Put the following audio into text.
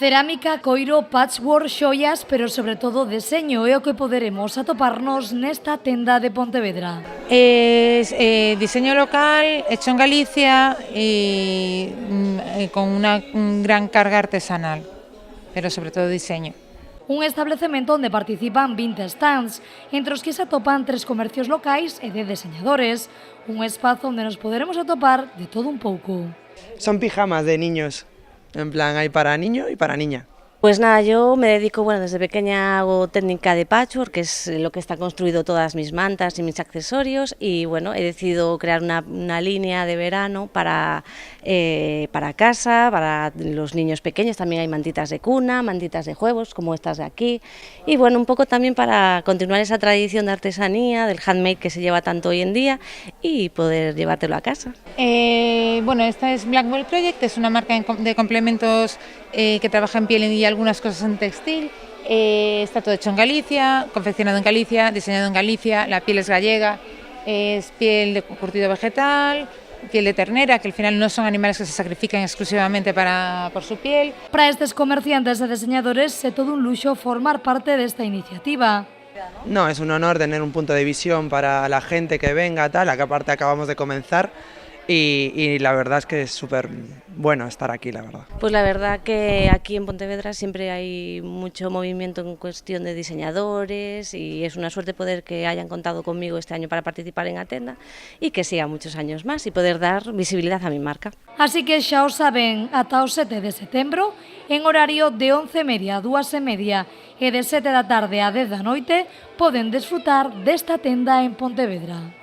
Cerámica, coiro, patchwork, xoias, pero sobre todo deseño é o que poderemos atoparnos nesta tenda de Pontevedra. Es diseño local, hecho en Galicia y con una gran carga artesanal, pero sobre todo diseño. Un establecemento onde participan 20 stands, entre os que se atopan 3 comercios locais e de deseñadores. Un espazo onde nos poderemos atopar de todo un pouco. Son pijamas de niños, en plan hay para niño y para niña. Pues nada, yo me dedico, desde pequeña hago técnica de patchwork, que es lo que está construido todas mis mantas y mis accesorios, y he decidido crear una línea de verano para casa, para los niños pequeños. También hay mantitas de cuna, mantitas de juegos, como estas de aquí, y un poco también para continuar esa tradición de artesanía, del handmade que se lleva tanto hoy en día, y poder llevártelo a casa. Esta es Blackwell Project, es una marca de complementos que trabaja en piel y algunas cosas en textil. Está todo hecho en Galicia, confeccionado en Galicia, diseñado en Galicia, la piel es gallega, es piel de curtido vegetal, piel de ternera, que al final no son animales que se sacrifican exclusivamente por su piel. Para estes comerciantes e diseñadores é todo un luxo formar parte desta iniciativa. No, es un honor tener un punto de visión para la gente que venga, que aparte acabamos de comenzar. Y la verdad es que es súper bueno estar aquí, la verdad. Pues la verdad que aquí en Pontevedra siempre hay mucho movimiento en cuestión de diseñadores y es una suerte poder que hayan contado conmigo este año para participar en Atenda y que siga muchos años más y poder dar visibilidad a mi marca. Así que xa o saben, ata o 7 de setembro, en horario de 11:30 a 2:30 e de 7 da tarde a 10 da noite, poden desfrutar desta tenda en Pontevedra.